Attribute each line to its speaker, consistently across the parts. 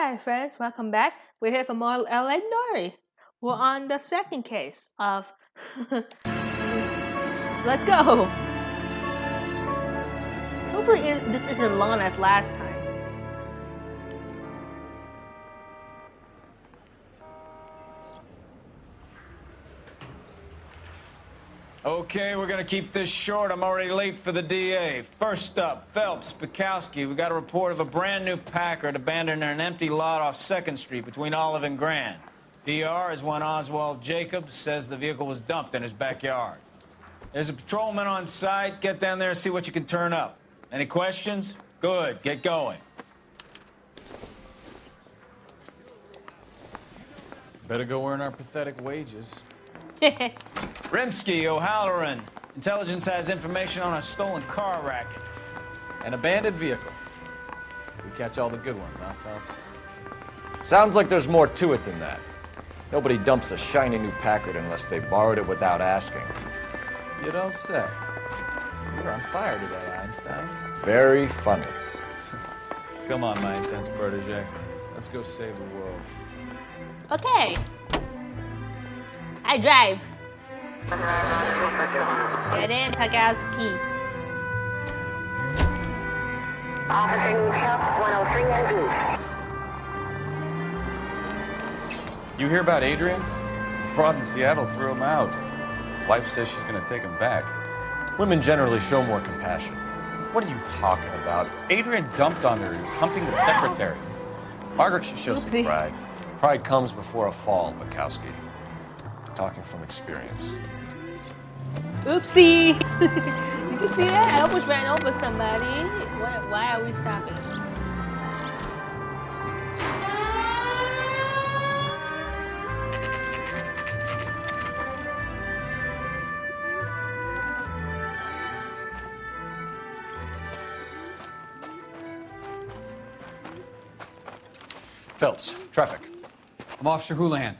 Speaker 1: Hi friends, welcome back. We're here for more LA Noire. We're on the second case of... Let's go! Hopefully this isn't long as last time.
Speaker 2: Okay, we're gonna keep this short. I'm already late for the DA. First up, Phelps, Bukowski. We got a report of a brand new Packard abandoned in an empty lot off 2nd Street between Olive and Grand. DR is one Oswald Jacobs, says the vehicle was dumped in his backyard. There's a patrolman on site. Get down there and see what you can turn up. Any questions? Good, get going.
Speaker 3: Better go earn our pathetic wages.
Speaker 2: Rimsky, O'Halloran. Intelligence has information on a stolen car racket.
Speaker 3: An abandoned vehicle. We catch all the good ones, huh, Phelps?
Speaker 4: Sounds like there's more to it than that. Nobody dumps a shiny new Packard unless they borrowed it without asking.
Speaker 3: You don't say. You're on fire today, Einstein.
Speaker 4: Very funny.
Speaker 3: Come on, my intense protege. Let's go save the world.
Speaker 1: Okay. I drive. Get in, Bukowski.
Speaker 5: Officer needs help, 103 and
Speaker 3: You hear about Adrian? Broad in Seattle threw him out. Wife says she's gonna take him back.
Speaker 4: Women generally show more compassion.
Speaker 3: What are you talking about? Adrian dumped on her. He was humping the secretary. Margaret should show some
Speaker 1: Oopsie.
Speaker 3: pride.
Speaker 4: Pride comes before a fall, Bukowski. Talking from experience.
Speaker 1: Oopsie! Did you see that? I almost ran over somebody. Why are we stopping?
Speaker 4: Phelps, traffic.
Speaker 6: I'm Officer Houlihan.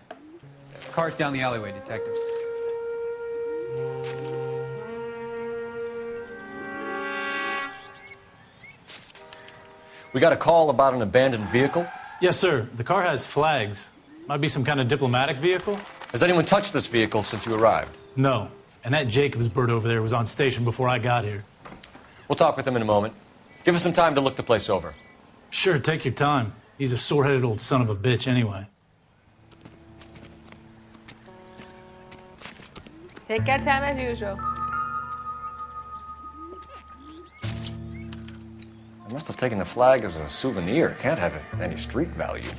Speaker 6: Car's down the alleyway, detectives.
Speaker 4: We got a call about an abandoned vehicle.
Speaker 7: Yes, sir. The car has flags. Might be some kind of diplomatic vehicle?
Speaker 4: Has anyone touched this vehicle since you arrived?
Speaker 7: No. And that Jacobs bird over there was on station before I got here.
Speaker 4: We'll talk with him in a moment. Give us some time to look the place over.
Speaker 7: Sure, take your time. He's a sore-headed old son of a bitch anyway.
Speaker 1: Take your time as usual.
Speaker 4: I must have taken the flag as a souvenir. It can't have any street value.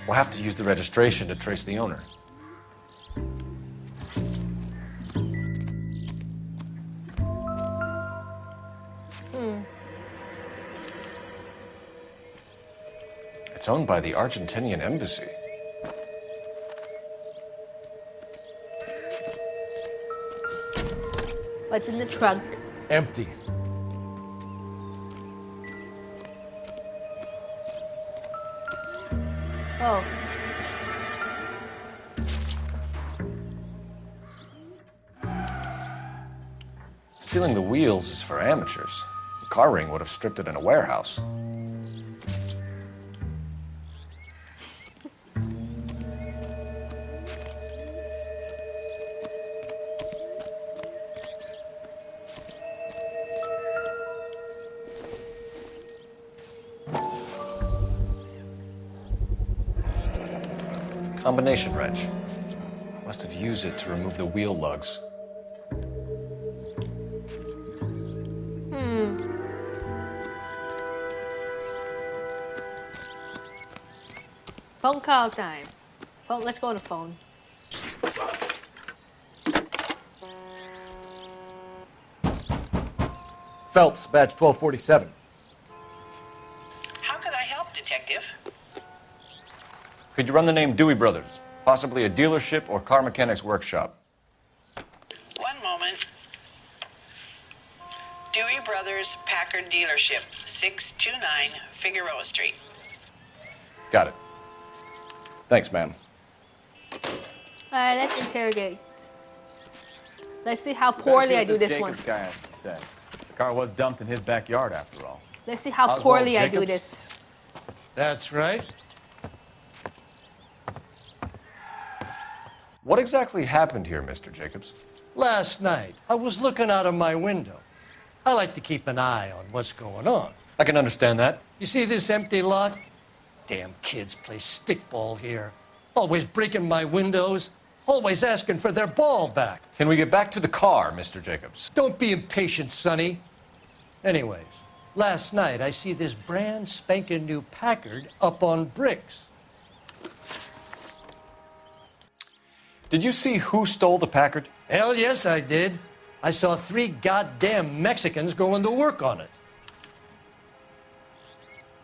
Speaker 4: We'll have to use the registration to trace the owner. It's owned by the Argentinian embassy.
Speaker 1: What's in the trunk?
Speaker 4: Empty.
Speaker 1: Oh.
Speaker 4: Stealing the wheels is for amateurs. The car ring would have stripped it in a warehouse. Combination wrench. Must have used it to remove the wheel lugs.
Speaker 1: Phone call time. Let's go to phone.
Speaker 4: Phelps, badge 1247.
Speaker 8: How could I help, Detective?
Speaker 4: Could you run the name Dewey Brothers? Possibly a dealership or car mechanics workshop.
Speaker 8: One moment. Dewey Brothers Packard Dealership, 629 Figueroa Street.
Speaker 4: Got it. Thanks, ma'am.
Speaker 1: Alright, let's interrogate. Let's see how
Speaker 2: Better see
Speaker 1: poorly
Speaker 2: what
Speaker 1: I do this
Speaker 2: Jacobs
Speaker 1: one.
Speaker 2: guy has to say. The car was dumped in his backyard, after all.
Speaker 1: Let's see how
Speaker 4: Oswald
Speaker 1: poorly I do
Speaker 4: Jacobs?
Speaker 1: this.
Speaker 9: That's right.
Speaker 4: What exactly happened here, Mr. Jacobs?
Speaker 9: Last night, I was looking out of my window. I like to keep an eye on what's going on.
Speaker 4: I can understand that.
Speaker 9: You see this empty lot? Damn kids play stickball here. Always breaking my windows. Always asking for their ball back.
Speaker 4: Can we get back to the car, Mr. Jacobs?
Speaker 9: Don't be impatient, Sonny. Anyways, last night I see this brand spanking new Packard up on bricks.
Speaker 4: Did you see who stole the Packard?
Speaker 9: Hell yes, I did. I saw 3 goddamn Mexicans going to work on it.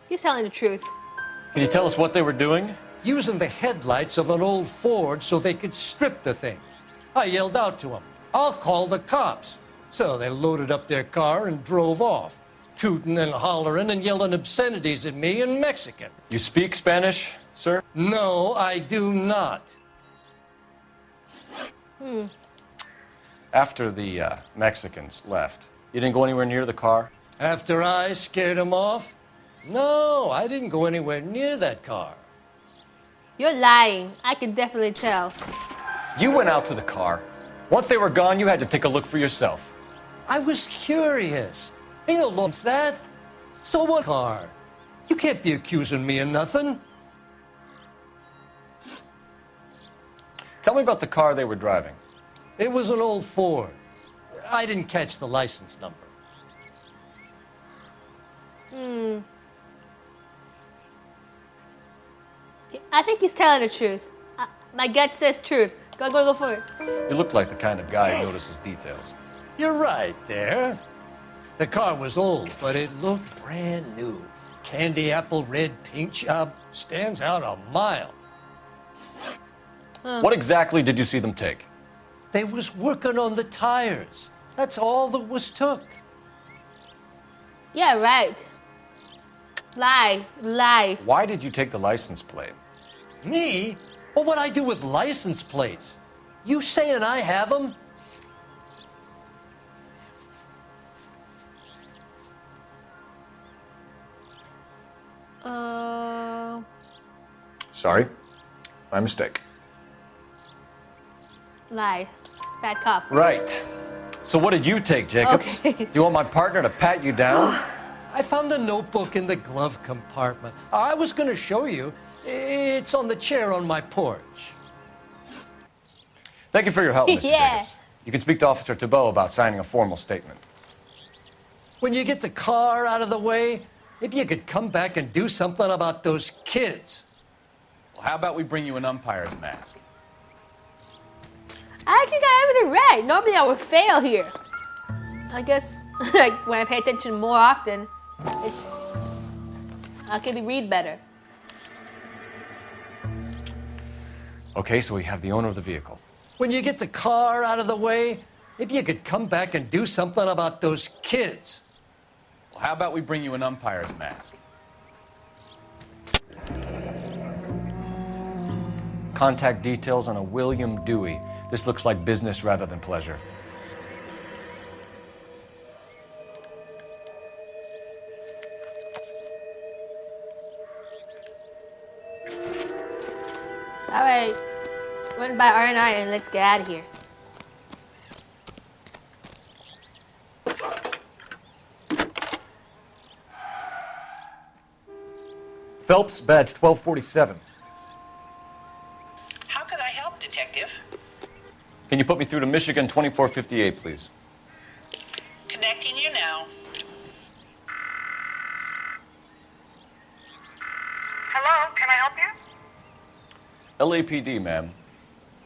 Speaker 1: He's telling the truth.
Speaker 4: Can you tell us what they were doing?
Speaker 9: Using the headlights of an old Ford so they could strip the thing. I yelled out to them, "I'll call the cops." So they loaded up their car and drove off, tooting and hollering and yelling obscenities at me in Mexican.
Speaker 4: You speak Spanish, sir?
Speaker 9: No, I do not.
Speaker 4: After the Mexicans left, you didn't go anywhere near the car?
Speaker 9: After I scared them off? No, I didn't go anywhere near that car.
Speaker 1: You're lying. I can definitely tell.
Speaker 4: You went out to the car. Once they were gone, you had to take a look for yourself.
Speaker 9: I was curious. Ain't no law against that. So what car? You can't be accusing me of nothing.
Speaker 4: Tell me about the car they were driving.
Speaker 9: It was an old Ford. I didn't catch the license number.
Speaker 1: I think he's telling the truth. My gut says truth. Go for it.
Speaker 4: You look like the kind of guy who notices details.
Speaker 9: You're right there. The car was old, but it looked brand new. Candy apple red paint job stands out a mile.
Speaker 4: What exactly did you see them take?
Speaker 9: They was working on the tires. That's all that was took.
Speaker 1: Yeah, right. Lie.
Speaker 4: Why did you take the license plate?
Speaker 9: Me? Well, what'd I do with license plates? You saying I have them?
Speaker 4: Sorry, my mistake.
Speaker 1: Lie. Bad cop.
Speaker 4: Right. So what did you take, Jacobs?
Speaker 1: Okay.
Speaker 4: Do you want my partner to pat you down?
Speaker 9: I found a notebook in the glove compartment. I was going to show you. It's on the chair on my porch.
Speaker 4: Thank you for your help, Mr.
Speaker 1: Yeah.
Speaker 4: Jacobs. You can speak to Officer Thibault about signing a formal statement.
Speaker 9: When you get the car out of the way, maybe you could come back and do something about those kids.
Speaker 3: Well, how about we bring you an umpire's mask?
Speaker 1: I actually got everything right. Normally I would fail here. I guess like when I pay attention more often, I can read better.
Speaker 4: Okay, so we have the owner of the vehicle.
Speaker 9: When you get the car out of the way, maybe you could come back and do something about those kids.
Speaker 3: Well, how about we bring you an umpire's mask?
Speaker 4: Contact details on a William Dewey. This looks like business rather than pleasure.
Speaker 1: All right, run by R&I and let's get out of here.
Speaker 4: Phelps, badge 1247.
Speaker 8: How could I help, Detective?
Speaker 4: Can you put me through to Michigan 2458, please?
Speaker 8: Connecting you now.
Speaker 5: Hello, can I help you?
Speaker 4: LAPD, ma'am.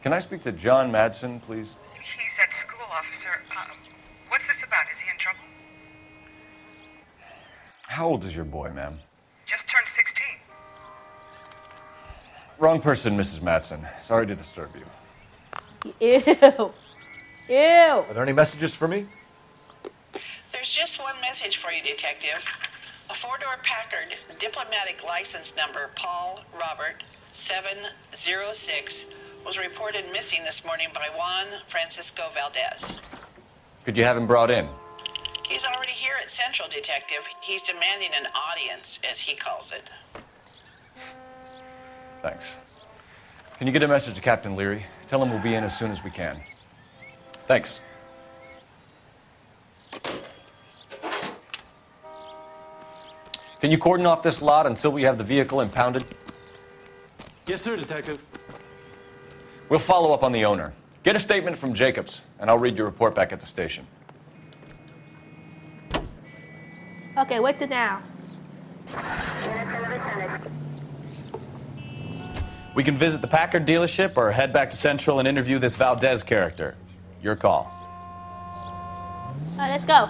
Speaker 4: Can I speak to John Madsen, please?
Speaker 5: He's at school, officer. What's this about? Is he in trouble?
Speaker 4: How old is your boy, ma'am?
Speaker 5: Just turned 16.
Speaker 4: Wrong person, Mrs. Madsen. Sorry to disturb you.
Speaker 1: Ew. Ew.
Speaker 4: Are there any messages for me?
Speaker 8: There's just one message for you, Detective. A four-door Packard, diplomatic license number Paul Robert 706 was reported missing this morning by Juan Francisco Valdez.
Speaker 4: Could you have him brought in?
Speaker 8: He's already here at Central, Detective. He's demanding an audience, as he calls it.
Speaker 4: Thanks. Can you get a message to Captain Leary? Tell him we'll be in as soon as we can. Thanks. Can you cordon off this lot until we have the vehicle impounded?
Speaker 7: Yes, sir, Detective.
Speaker 4: We'll follow up on the owner. Get a statement from Jacobs, and I'll read your report back at the station.
Speaker 1: Okay, what to now?
Speaker 3: We can visit the Packard dealership or head back to Central and interview this Valdez character. Your call.
Speaker 1: Alright, let's go.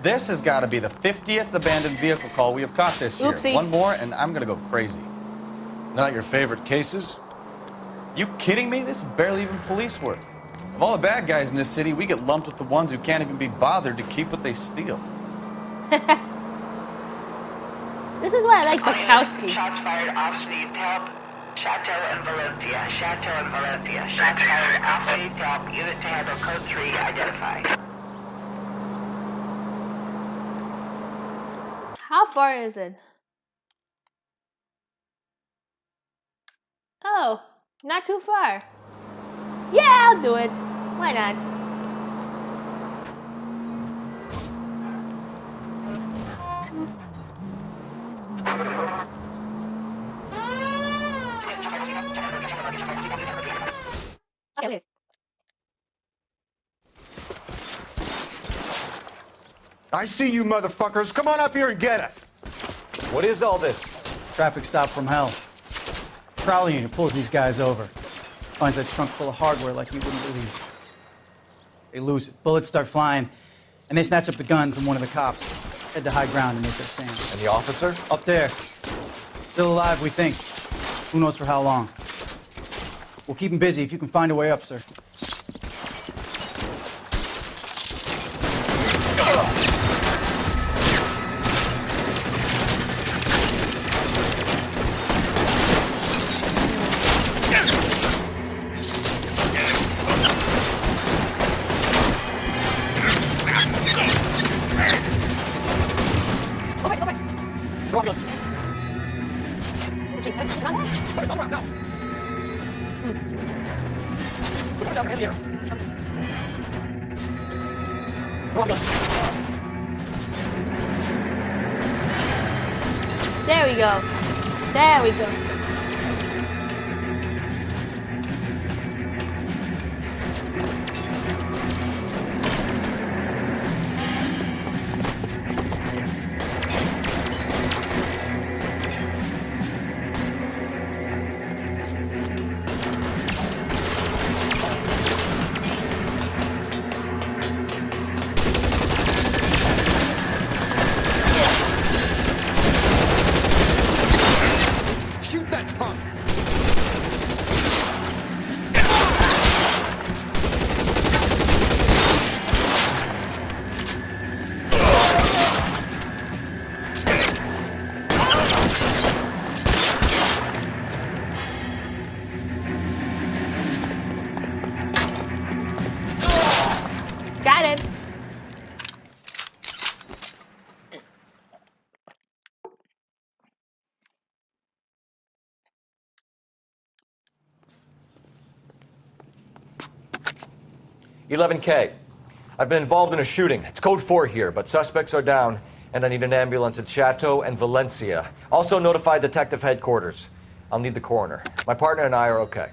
Speaker 3: This has got to be the 50th abandoned vehicle call we have caught this year.
Speaker 1: Oopsie.
Speaker 3: One more, and I'm going to go crazy.
Speaker 4: Not your favorite cases?
Speaker 3: You kidding me? This is barely even police work. Of all the bad guys in this city, we get lumped with the ones who can't even be bothered to keep what they steal.
Speaker 1: This is why I like Bukowski.
Speaker 5: Shots fired. Officer needs help. Chateau and Valencia. Chateau and Valencia. Shots fired. Officer needs help. Unit to handle code 3. Identify.
Speaker 1: How far is it? Oh, not too far. Yeah, I'll do it. Why not? Okay, wait.
Speaker 10: I see you motherfuckers. Come on up here and get us.
Speaker 4: What is all this?
Speaker 11: Traffic stop from hell. Prowler unit pulls these guys over. Finds a trunk full of hardware like you wouldn't believe. They lose it. Bullets start flying, and they snatch up the guns and one of the cops. Head to high ground and make their stand.
Speaker 4: And the officer?
Speaker 11: Up there. Still alive, we think. Who knows for how long. We'll keep him busy if you can find a way up, sir.
Speaker 1: There we go. There we go.
Speaker 10: Shoot that punk.
Speaker 1: Got it.
Speaker 4: $11K. I've been involved in a shooting. It's code 4 here, but suspects are down, and I need an ambulance at Chateau and Valencia. Also notify detective headquarters. I'll need the coroner. My partner and I are okay.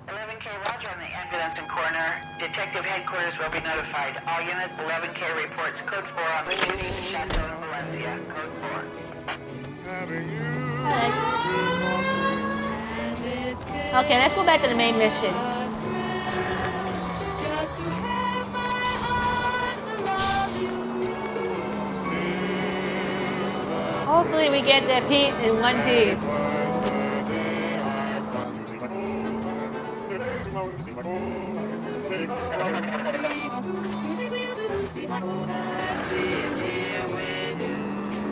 Speaker 5: 11K, roger on the ambulance and coroner. Detective headquarters will be notified. All units, 11K reports code 4 on the shooting in Chateau and Valencia. Code 4.
Speaker 1: Alright. Okay, let's go back to the main mission. Hopefully we get that Pete in one piece.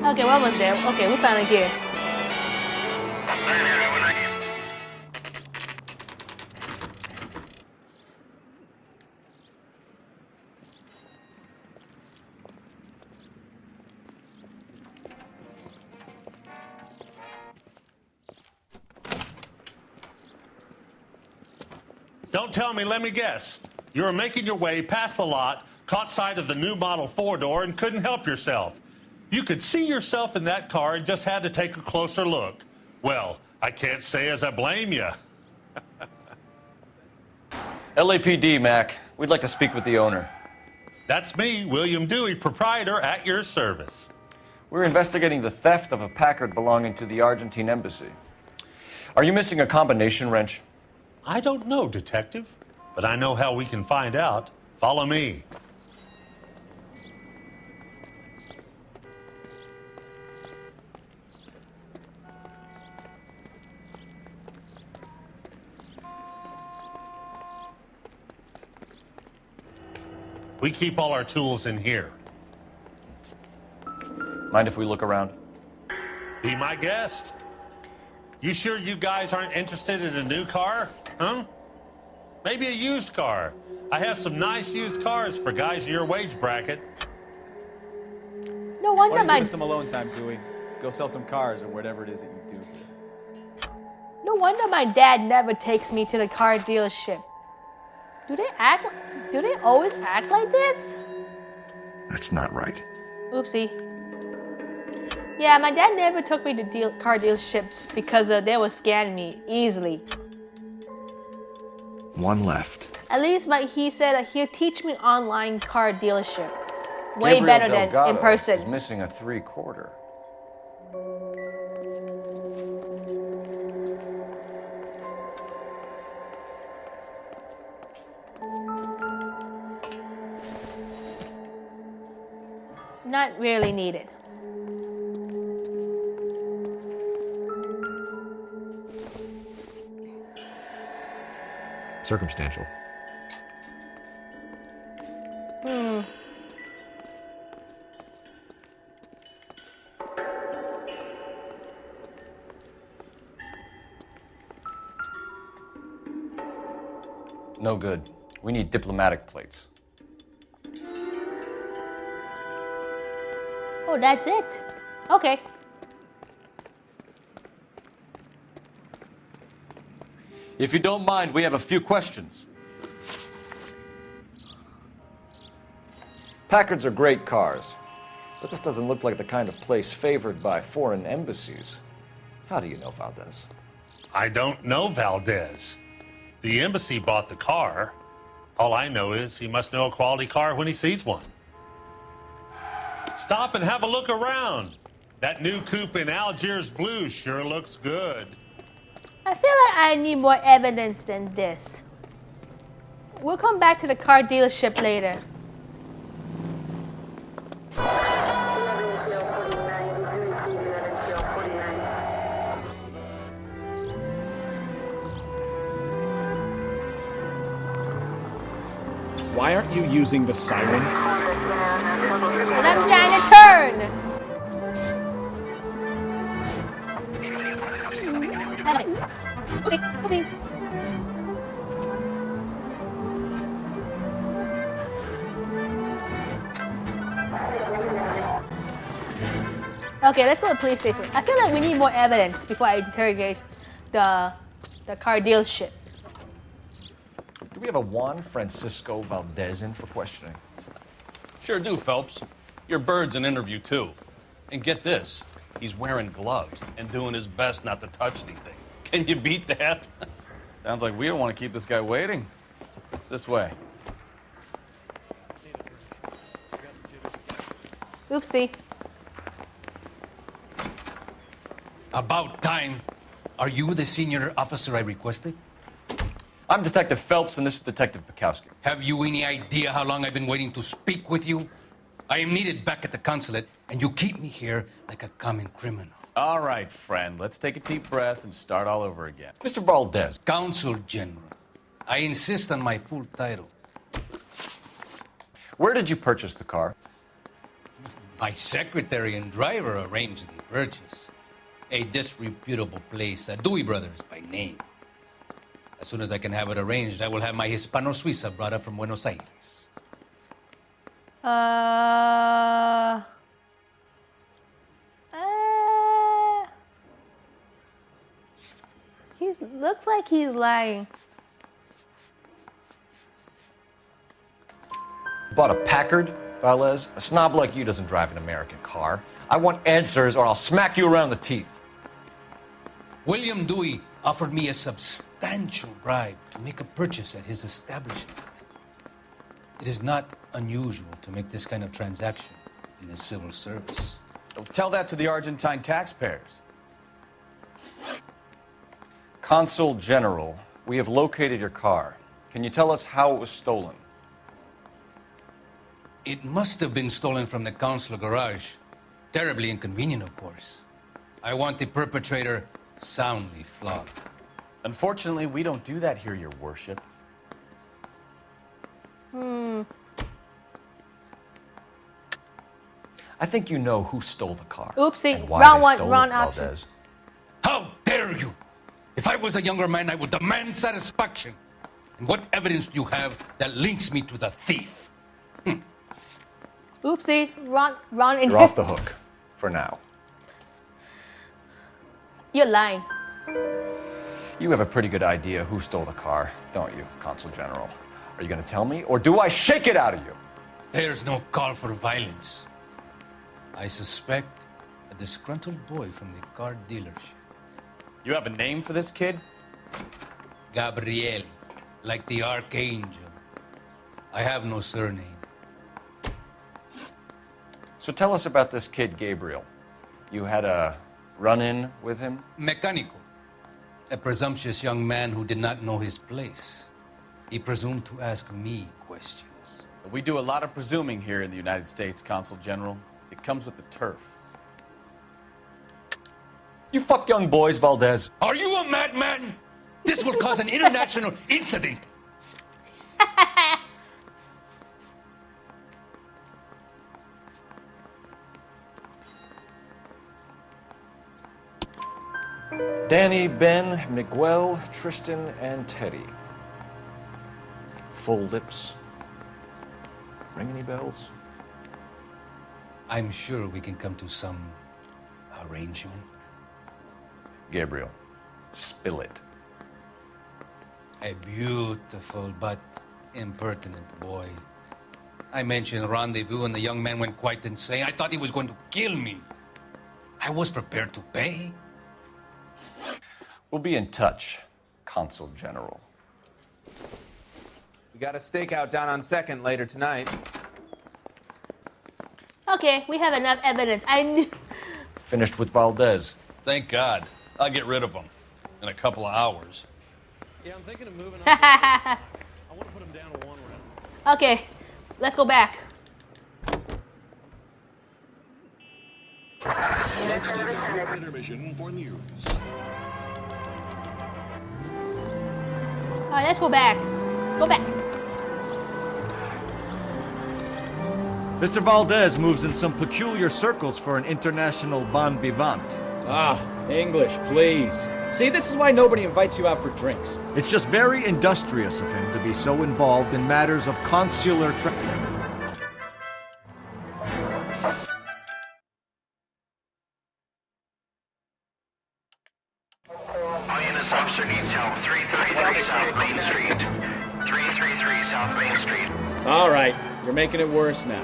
Speaker 1: Okay, we're almost there. Okay, we're finally here.
Speaker 12: Don't tell me, let me guess. You were making your way past the lot, caught sight of the new model four-door, and couldn't help yourself. You could see yourself in that car and just had to take a closer look. Well, I can't say as I blame you.
Speaker 4: LAPD, Mac. We'd like to speak with the owner.
Speaker 12: That's me, William Dewey, proprietor, at your service.
Speaker 4: We're investigating the theft of a Packard belonging to the Argentine embassy. Are you missing a combination wrench?
Speaker 12: I don't know, Detective, but I know how we can find out. Follow me. We keep all our tools in here.
Speaker 4: Mind if we look around?
Speaker 12: Be my guest. You sure you guys aren't interested in a new car? Huh? Maybe a used car. I have some nice used cars for guys in your wage bracket.
Speaker 1: No
Speaker 3: Why
Speaker 1: wonder
Speaker 3: don't you
Speaker 1: my
Speaker 3: give us some alone time, Dewey? Go sell some cars or whatever it is that you do.
Speaker 1: no wonder my dad never takes me to the car dealership. Do they always act like this?
Speaker 10: That's not right.
Speaker 1: Oopsie. Yeah, my dad never took me to car dealerships because they would scan me easily.
Speaker 10: One left.
Speaker 1: At least he said that he'll teach me online car dealership. Way
Speaker 4: Gabriel
Speaker 1: better than in
Speaker 4: Delgado
Speaker 1: person.
Speaker 4: is missing a 3/4.
Speaker 1: Not really needed.
Speaker 10: Circumstantial.
Speaker 4: No good. We need diplomatic plates.
Speaker 1: Oh, that's it. Okay.
Speaker 4: If you don't mind, we have a few questions. Packards are great cars, but this doesn't look like the kind of place favored by foreign embassies. How do you know Valdez?
Speaker 12: I don't know Valdez. The embassy bought the car. All I know is he must know a quality car when he sees one. Stop and have a look around. That new coupe in Algiers blue sure looks good.
Speaker 1: I feel like I need more evidence than this. We'll come back to the car dealership later.
Speaker 13: Why aren't you using the siren?
Speaker 1: And I'm trying to turn. Okay, let's go to the police station. I feel like we need more evidence before I interrogate the car dealership.
Speaker 4: Do we have a Juan Francisco Valdez in for questioning?
Speaker 14: Sure do, Phelps. Your bird's an interview, too. And get this, he's wearing gloves and doing his best not to touch anything. Can you beat that?
Speaker 3: Sounds like we don't want to keep this guy waiting. It's this way.
Speaker 1: Oopsie.
Speaker 15: About time. Are you the senior officer I requested?
Speaker 4: I'm Detective Phelps, and this is Detective Bukowski.
Speaker 15: Have you any idea how long I've been waiting to speak with you? I am needed back at the consulate, and you keep me here like a common criminal.
Speaker 3: All right, friend. Let's take a deep breath and start all over again.
Speaker 4: Mr. Valdez.
Speaker 15: Consul General. I insist on my full title.
Speaker 4: Where did you purchase the car?
Speaker 15: My secretary and driver arranged the purchase. A disreputable place, Dewey Brothers by name. As soon as I can have it arranged, I will have my Hispano Suiza brought up from Buenos Aires.
Speaker 1: He looks like he's lying.
Speaker 4: bought a Packard, Valdez? A snob like you doesn't drive an American car. I want answers or I'll smack you around the teeth.
Speaker 15: William Dewey offered me a substantial bribe to make a purchase at his establishment. It is not unusual to make this kind of transaction in the civil service.
Speaker 3: Tell that to the Argentine taxpayers.
Speaker 4: Consul General, we have located your car. Can you tell us how it was stolen?
Speaker 15: It must have been stolen from the consular garage. Terribly inconvenient, of course. I want the perpetrator soundly flogged.
Speaker 3: Unfortunately, we don't do that here, Your Worship.
Speaker 4: I think you know who stole the car.
Speaker 1: Oopsie,
Speaker 4: and why
Speaker 1: wrong
Speaker 4: they
Speaker 1: one,
Speaker 4: stole
Speaker 1: wrong
Speaker 4: it,
Speaker 1: option.
Speaker 4: Valdez.
Speaker 15: How dare you! If I was a younger man, I would demand satisfaction. And what evidence do you have that links me to the thief?
Speaker 1: Oopsie, wrong.
Speaker 4: You're off the hook for now.
Speaker 1: You're lying.
Speaker 4: You have a pretty good idea who stole the car, don't you, Consul General? Are you going to tell me, or do I shake it out of you?
Speaker 15: There's no call for violence. I suspect a disgruntled boy from the car dealership.
Speaker 3: You have a name for this kid?
Speaker 15: Gabriel, like the archangel. I have no surname.
Speaker 4: So tell us about this kid, Gabriel. You had a run-in with him?
Speaker 15: Mecánico, a presumptuous young man who did not know his place. He presumed to ask me questions.
Speaker 3: We do a lot of presuming here in the United States, Consul General. It comes with the turf.
Speaker 4: You fuck young boys, Valdez.
Speaker 15: Are you a madman? This will cause an international incident.
Speaker 4: Danny, Ben, Miguel, Tristan, and Teddy. Full lips. Ring any bells?
Speaker 15: I'm sure we can come to some arrangement.
Speaker 4: Gabriel, spill it.
Speaker 15: A beautiful but impertinent boy. I mentioned rendezvous and the young man went quite insane. I thought he was going to kill me. I was prepared to pay.
Speaker 4: We'll be in touch, Consul General.
Speaker 16: We got a stakeout down on 2nd later tonight.
Speaker 1: Okay, we have enough evidence. I knew.
Speaker 4: Finished with Valdez.
Speaker 14: Thank God. I'll get rid of him in a couple of hours.
Speaker 13: Yeah, I'm thinking of moving on. I want to put him down to 1 round.
Speaker 1: Okay, let's go back.
Speaker 13: Intermission for news.
Speaker 1: Alright, let's go back. Go back.
Speaker 17: Mr. Valdez moves in some peculiar circles for an international bon vivant.
Speaker 13: Ah, English, please. See, this is why nobody invites you out for drinks.
Speaker 17: It's just very industrious of him to be so involved in matters of consular
Speaker 5: All units, officer needs help. 333 South Main Street. 333 South Main Street.
Speaker 13: All right, you're making it worse now.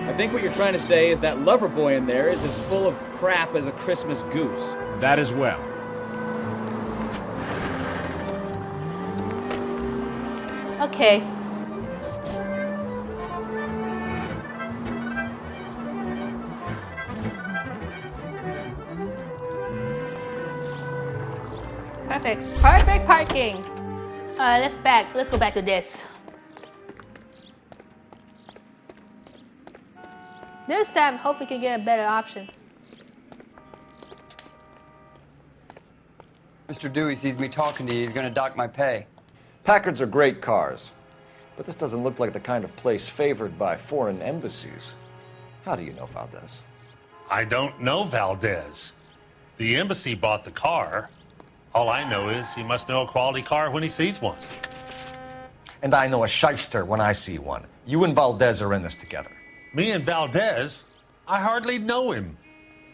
Speaker 13: I think what you're trying to say is that lover boy in there is as full of crap as a Christmas goose.
Speaker 17: That as well.
Speaker 1: Okay. Perfect. Perfect parking. Let's go back to this. This time, hope we can get a better option.
Speaker 18: Mr. Dewey sees me talking to you. He's going to dock my pay.
Speaker 4: Packards are great cars, but this doesn't look like the kind of place favored by foreign embassies. How do you know Valdez?
Speaker 12: I don't know Valdez. The embassy bought the car. All I know is he must know a quality car when he sees one.
Speaker 4: And I know a shyster when I see one. You and Valdez are in this together.
Speaker 12: Me and Valdez? I hardly know him.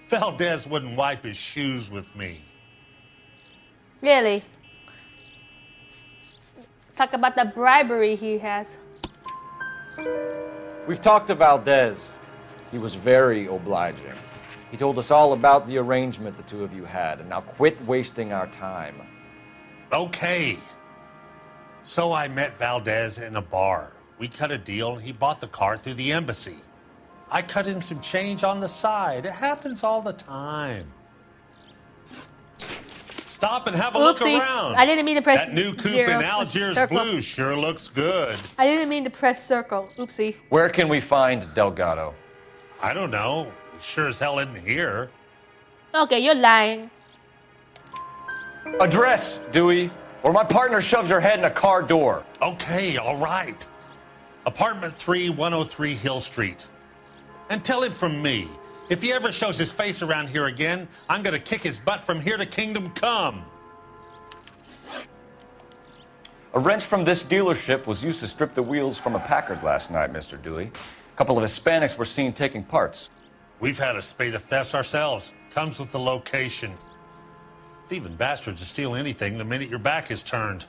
Speaker 12: Valdez wouldn't wipe his shoes with me.
Speaker 1: Really? Talk about the bribery he has.
Speaker 4: We've talked to Valdez. He was very obliging. He told us all about the arrangement the two of you had, and now quit wasting our time.
Speaker 12: Okay. So I met Valdez in a bar. We cut a deal, and he bought the car through the embassy. I cut him some change on the side. It happens all the time. Stop and have a look
Speaker 1: Oopsie.
Speaker 12: around.
Speaker 1: I didn't mean to press
Speaker 12: that new coupe
Speaker 1: zero.
Speaker 12: in Algiers
Speaker 1: Circle.
Speaker 12: blue sure looks good.
Speaker 1: I didn't mean to press circle. Oopsie.
Speaker 4: Where can we find Delgado?
Speaker 12: I don't know. He sure as hell isn't here.
Speaker 1: Okay, you're lying.
Speaker 4: Address, Dewey, or my partner shoves her head in a car door.
Speaker 12: Okay, all right. Apartment 3, 103 Hill Street. And tell him from me, if he ever shows his face around here again, I'm gonna kick his butt from here to Kingdom Come.
Speaker 4: A wrench from this dealership was used to strip the wheels from a Packard last night, Mr. Dewey. A couple of Hispanics were seen taking parts.
Speaker 12: We've had a spate of thefts ourselves. Comes with the location. Thieving bastards to steal anything the minute your back is turned.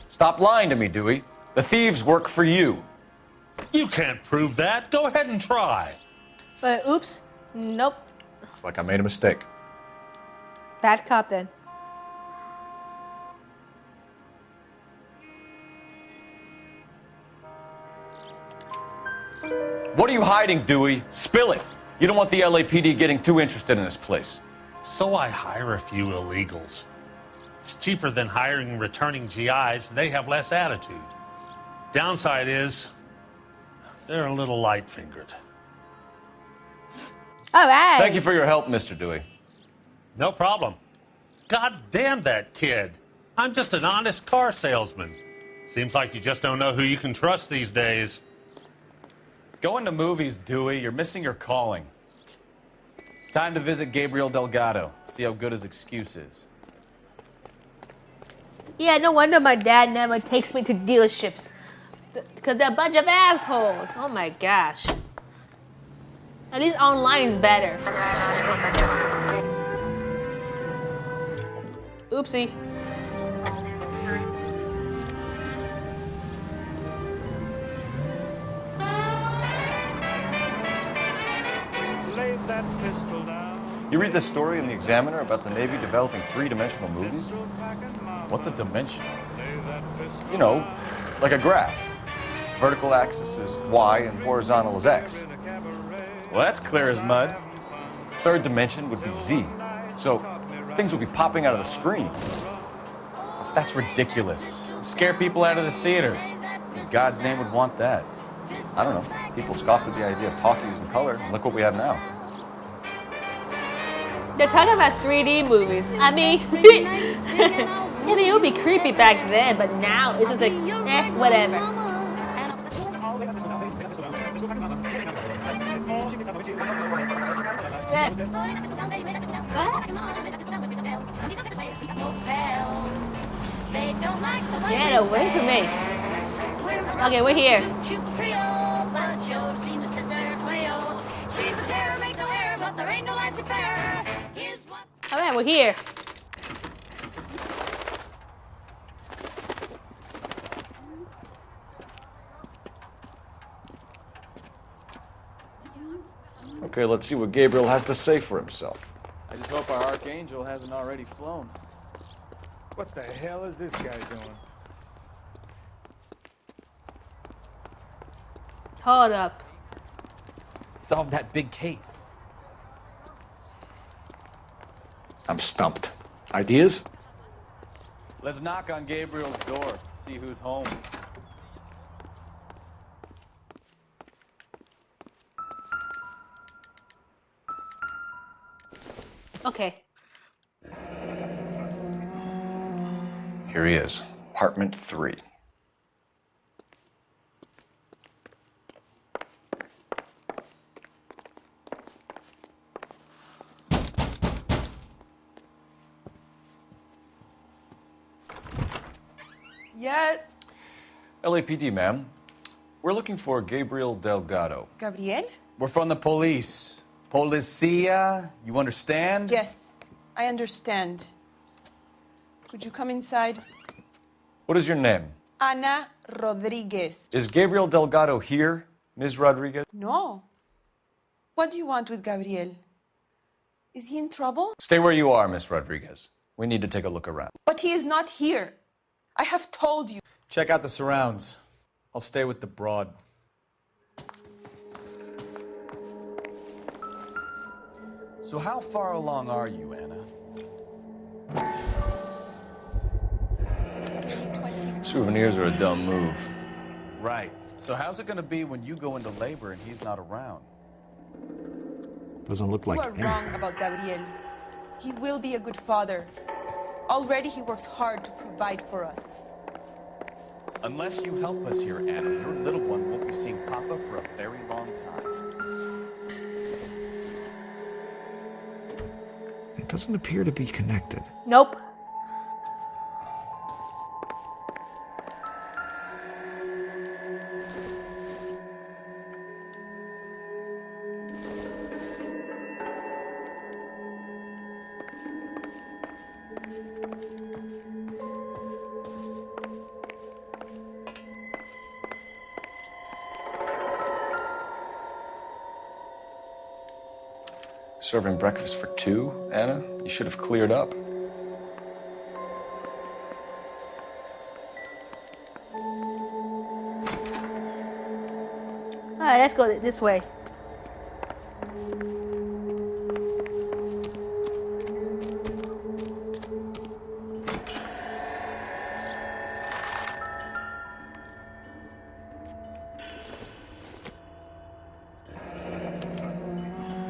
Speaker 4: Stop lying to me, Dewey. The thieves work for you.
Speaker 12: You can't prove that. Go ahead and try.
Speaker 1: But oops. Nope.
Speaker 3: Looks like I made a mistake.
Speaker 1: Bad cop then.
Speaker 4: What are you hiding, Dewey? Spill it. You don't want the LAPD getting too interested in this place.
Speaker 12: So I hire a few illegals. It's cheaper than hiring returning GIs, and they have less attitude. Downside is, they're a little light-fingered.
Speaker 1: All right.
Speaker 4: Thank you for your help, Mr. Dewey.
Speaker 12: No problem. God damn that kid. I'm just an honest car salesman. Seems like you just don't know who you can trust these days.
Speaker 3: Going to movies, Dewey. You're missing your calling. Time to visit Gabriel Delgado. See how good his excuse is.
Speaker 1: Yeah, no wonder my dad never takes me to dealerships. Because they're a bunch of assholes. Oh my gosh. At least online is better. Oopsie.
Speaker 4: You read this story in the Examiner about the Navy developing three-dimensional movies?
Speaker 3: What's a dimension?
Speaker 4: You know, like a graph. Vertical axis is Y and horizontal is X.
Speaker 3: Well, that's clear as mud.
Speaker 4: Third dimension would be Z. So things would be popping out of the screen.
Speaker 3: That's ridiculous. Scare people out of the theater.
Speaker 4: In God's name would want that. I don't know. People scoffed at the idea of talkies in color, and look what we have now.
Speaker 1: They're talking about 3D movies. I mean, it would be creepy back then, but now it's just like, whatever. Get away from me. Okay, we're here. Alright, we're here.
Speaker 4: Okay, let's see what Gabriel has to say for himself.
Speaker 3: I just hope our Archangel hasn't already flown.
Speaker 10: What the hell is this guy doing?
Speaker 1: Hold up.
Speaker 3: Solve that big case.
Speaker 4: I'm stumped. Ideas?
Speaker 3: Let's knock on Gabriel's door, see who's home.
Speaker 1: Okay.
Speaker 4: Here he is, apartment 3.
Speaker 19: Yet.
Speaker 4: LAPD, ma'am. We're looking for Gabriel Delgado.
Speaker 19: Gabriel?
Speaker 3: We're from the police. Policia, you understand?
Speaker 19: Yes, I understand. Could you come inside?
Speaker 4: What is your name?
Speaker 19: Ana Rodriguez.
Speaker 4: Is Gabriel Delgado here, Ms. Rodriguez?
Speaker 19: No. What do you want with Gabriel? Is he in trouble?
Speaker 4: Stay where you are, Ms. Rodriguez. We need to take a look around.
Speaker 19: But he is not here. I have told you.
Speaker 3: Check out the surrounds. I'll stay with the broad. So how far along are you, Anna?
Speaker 19: Maybe 20.
Speaker 4: Souvenirs are a dumb move.
Speaker 3: Right. So how's it going to be when you go into labor and he's not around?
Speaker 10: Doesn't look like
Speaker 19: You are wrong about Gabriel. He will be a good father. Already he works hard to provide for us.
Speaker 3: Unless you help us here, Anna, your little one won't be seeing Papa for a very long time.
Speaker 10: It doesn't appear to be connected.
Speaker 1: Nope.
Speaker 4: Serving breakfast for two, Anna? You should have cleared up.
Speaker 1: Alright, let's go this way.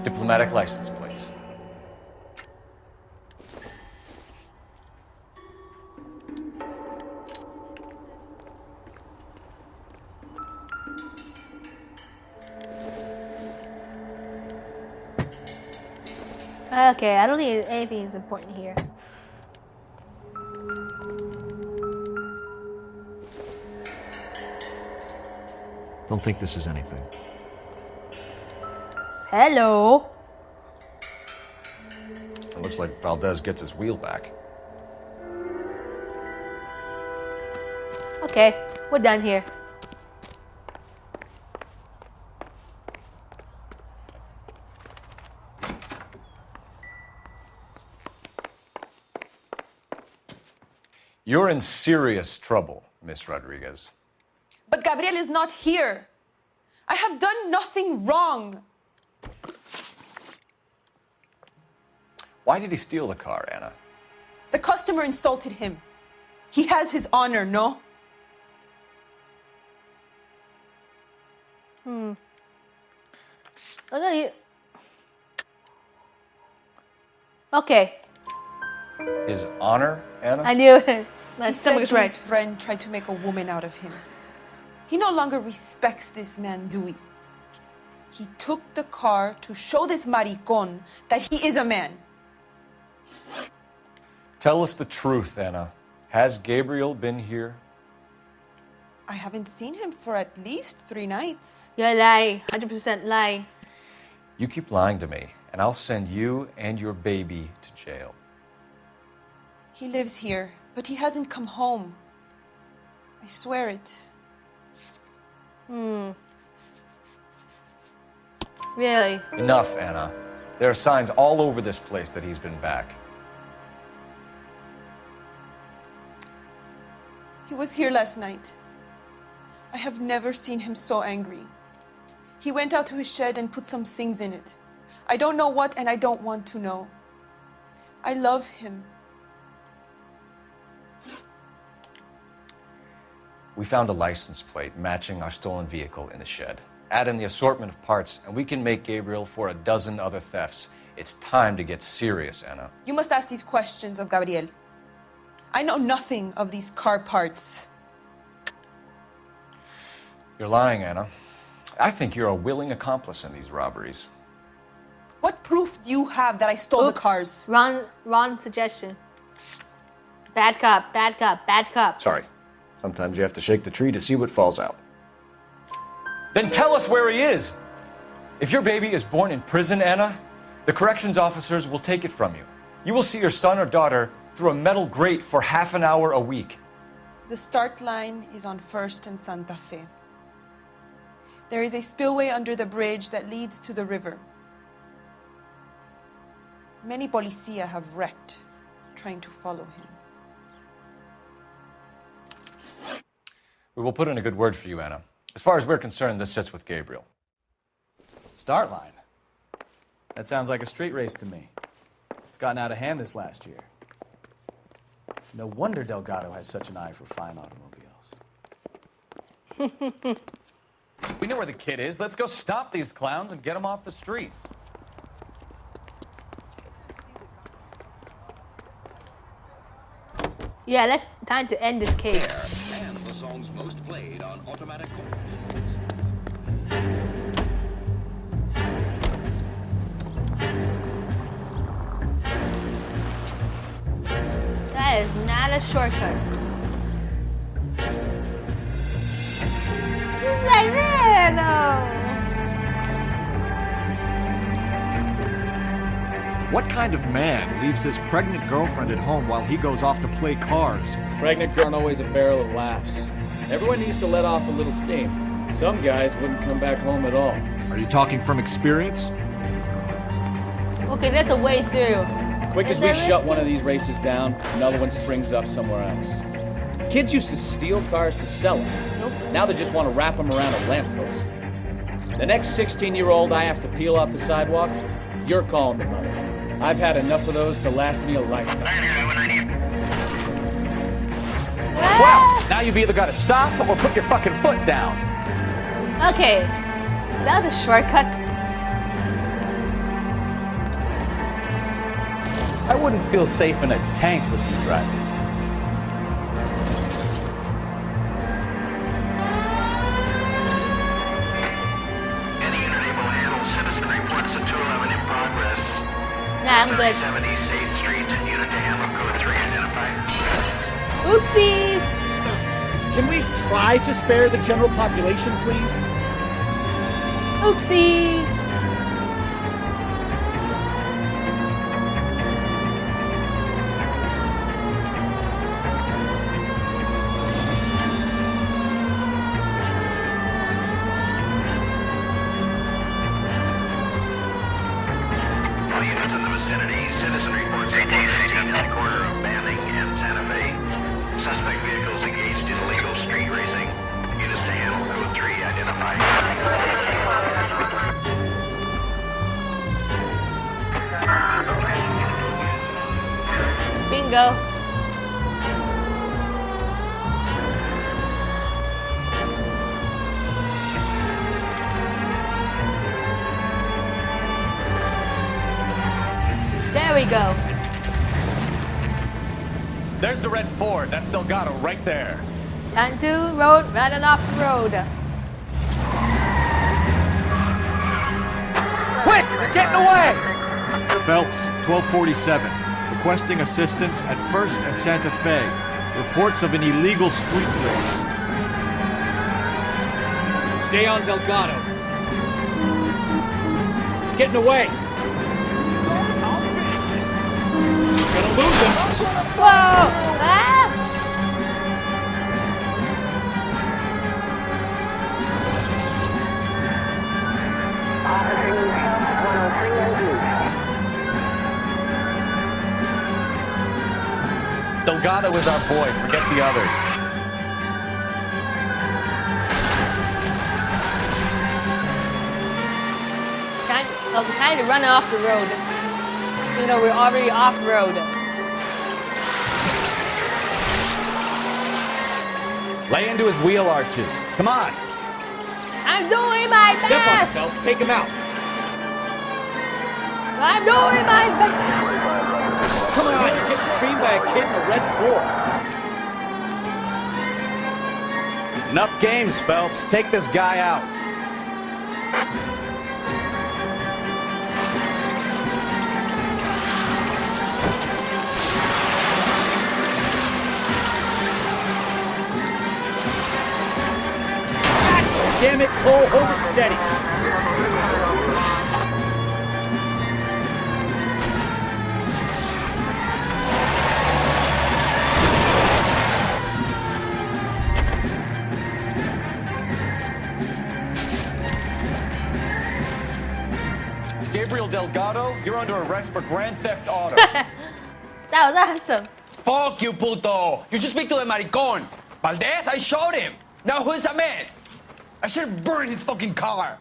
Speaker 4: Diplomatic license plates.
Speaker 1: Okay, I don't think anything is important here.
Speaker 10: Don't think this is anything.
Speaker 1: Hello.
Speaker 4: It looks like Valdez gets his wheel back.
Speaker 1: Okay, we're done here.
Speaker 4: You're in serious trouble, Miss Rodriguez.
Speaker 19: But Gabriel is not here. I have done nothing wrong.
Speaker 4: Why did he steal the car, Anna?
Speaker 19: The customer insulted him. He has his honor, no?
Speaker 1: Look at you. Okay.
Speaker 4: His honor, Anna?
Speaker 1: I knew it. My
Speaker 19: He
Speaker 1: stomach
Speaker 19: said
Speaker 1: is
Speaker 19: to
Speaker 1: right.
Speaker 19: his friend tried to make a woman out of him. He no longer respects this man, Dewey. He took the car to show this maricon that he is a man.
Speaker 4: Tell us the truth, Anna. Has Gabriel been here?
Speaker 19: I haven't seen him for at least 3 nights.
Speaker 1: You're lying. 100% lying.
Speaker 4: You keep lying to me, and I'll send you and your baby to jail.
Speaker 19: He lives here, but he hasn't come home. I swear it.
Speaker 1: Really?
Speaker 4: Enough, Anna. There are signs all over this place that he's been back.
Speaker 19: He was here last night. I have never seen him so angry. He went out to his shed and put some things in it. I don't know what, and I don't want to know. I love him.
Speaker 4: We found a license plate matching our stolen vehicle in the shed. Add in the assortment of parts, and we can make Gabriel for a dozen other thefts. It's time to get serious, Anna.
Speaker 19: You must ask these questions of Gabriel. I know nothing of these car parts.
Speaker 4: You're lying, Anna. I think you're a willing accomplice in these robberies.
Speaker 19: What proof do you have that I stole the cars?
Speaker 1: Wrong suggestion. Bad cop, bad cop, bad cop.
Speaker 4: Sorry. Sometimes you have to shake the tree to see what falls out. Then tell us where he is! If your baby is born in prison, Anna, the corrections officers will take it from you. You will see your son or daughter through a metal grate for half an hour a week.
Speaker 19: The start line is on 1st and Santa Fe. There is a spillway under the bridge that leads to the river. Many policia have wrecked trying to follow him.
Speaker 4: We will put in a good word for you, Anna. As far as we're concerned, this sits with Gabriel.
Speaker 13: Start line. That sounds like a street race to me. It's gotten out of hand this last year. No wonder Delgado has such an eye for fine automobiles.
Speaker 3: We know where the kid is. Let's go stop these clowns and get them off the streets.
Speaker 1: Yeah, let's time to end this case.
Speaker 20: And the songs most played on automatic calls.
Speaker 1: That is not a shortcut. It's like that, though.
Speaker 17: What kind of man leaves his pregnant girlfriend at home while he goes off to play cars?
Speaker 13: Pregnant girl aren't always a barrel of laughs. Everyone needs to let off a little steam. Some guys wouldn't come back home at all.
Speaker 17: Are you talking from experience?
Speaker 1: Okay, that's a way through.
Speaker 13: Quick as we shut one of these races down, another one springs up somewhere else. Kids used to steal cars to sell them.
Speaker 1: Nope.
Speaker 13: Now they just want to wrap them around a lamppost. The next 16-year-old I have to peel off the sidewalk, you're calling the mother. I've had enough of those to last me a lifetime.
Speaker 3: Well, now you've either got to stop or put your fucking foot down.
Speaker 1: Okay, that was a shortcut.
Speaker 13: I wouldn't feel safe in a tank with you driving.
Speaker 20: Any unit able to handle citizen reports at 211 in progress.
Speaker 1: Nah, I'm good.
Speaker 20: 70 State Street, unit to handle code 3 identified.
Speaker 1: Oopsies!
Speaker 13: Can we try to spare the general population, please?
Speaker 1: Oopsies!
Speaker 20: All units in the vicinity, citizen reports at 118 at the corner of Banning and Santa Fe. Suspect vehicles engaged in illegal street racing. Units to handle code 3 identified.
Speaker 1: Bingo. There we go.
Speaker 3: There's the red Ford. That's Delgado right there.
Speaker 1: Time to road, running off the road.
Speaker 3: Quick! They're getting away!
Speaker 17: Phelps, 1247. Requesting assistance at 1st and Santa Fe. Reports of an illegal street race.
Speaker 13: Stay on Delgado. He's getting away. Gonna lose him.
Speaker 1: Whoa! Ah!
Speaker 3: Delgado is our boy. Forget the others.
Speaker 1: Time to run off the road. You know, we're already off road.
Speaker 3: Lay into his wheel arches. Come on.
Speaker 1: I'm doing my best.
Speaker 13: Step on it, Phelps. Take him out.
Speaker 1: I'm doing my best.
Speaker 13: Come on, you're getting creamed by a kid in a red Ford.
Speaker 3: Enough games, Phelps. Take this guy out.
Speaker 13: Damn it, Cole, hold it steady.
Speaker 4: Delgado, you're under arrest for grand theft auto.
Speaker 1: That was awesome.
Speaker 21: Fuck you, puto. You should speak to the maricon. Valdez, I showed him. Now who's a man? I should have burned his fucking car.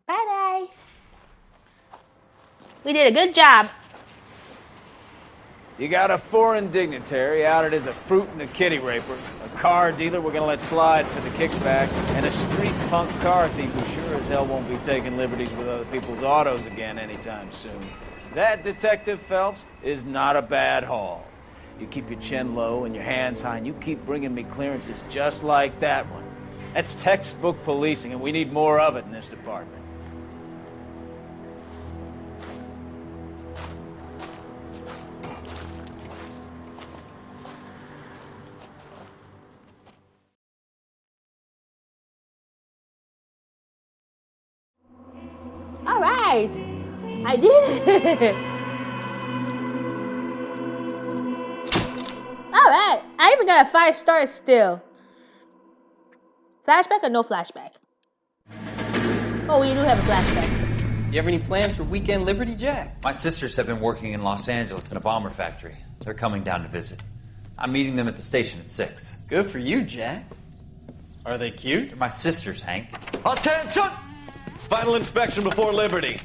Speaker 1: Bye-bye. We did a good job.
Speaker 2: You got a foreign dignitary outed as a fruit and a kitty raper, a car dealer we're gonna let slide for the kickbacks, and a street punk car thief who sure as hell won't be taking liberties with other people's autos again anytime soon. That, Detective Phelps, is not a bad haul. You keep your chin low and your hands high, and you keep bringing me clearances just like that one. That's textbook policing, and we need more of it in this department.
Speaker 1: All right, I did it. All right, I even got a 5 stars still. Flashback or no flashback? Oh, we do have a flashback.
Speaker 22: You have any plans for Weekend Liberty, Jack?
Speaker 23: My sisters have been working in Los Angeles in a bomber factory. They're coming down to visit. I'm meeting them at the station at 6.
Speaker 22: Good for you, Jack. Are they cute?
Speaker 23: They're my sisters, Hank.
Speaker 4: Attention! Final inspection before Liberty.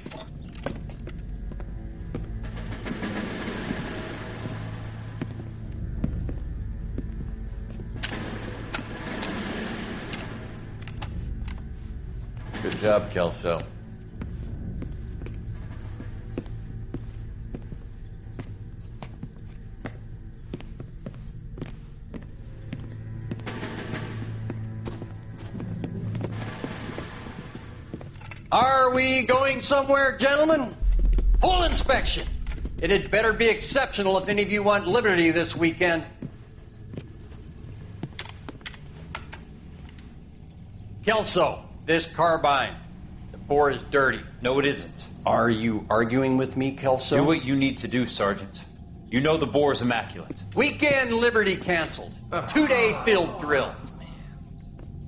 Speaker 4: Good job, Kelso.
Speaker 9: Are we going somewhere, gentlemen? Full inspection. It had better be exceptional if any of you want liberty this weekend. Kelso, this carbine. The bore is dirty.
Speaker 23: No, it isn't.
Speaker 9: Are you arguing with me, Kelso?
Speaker 23: Do what you need to do, Sergeant. You know the bore is immaculate.
Speaker 9: Weekend liberty canceled. 2-day field drill.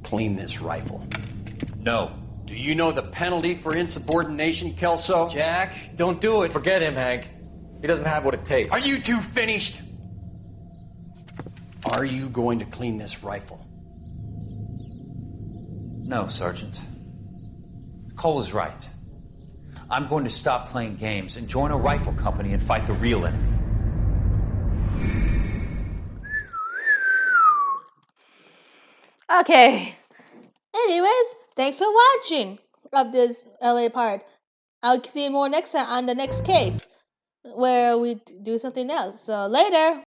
Speaker 9: Clean this rifle.
Speaker 23: No.
Speaker 9: Do you know the penalty for insubordination, Kelso? Jack, don't do it.
Speaker 4: Forget him, Hank. He doesn't have what it takes.
Speaker 9: Are you two finished? Are you going to clean this rifle?
Speaker 23: No, Sergeant. Cole is right. I'm going to stop playing games and join a rifle company and fight the real enemy.
Speaker 1: Okay. Anyways, thanks for watching of this LA part. I'll see you more next time on the next case where we do something else. So later.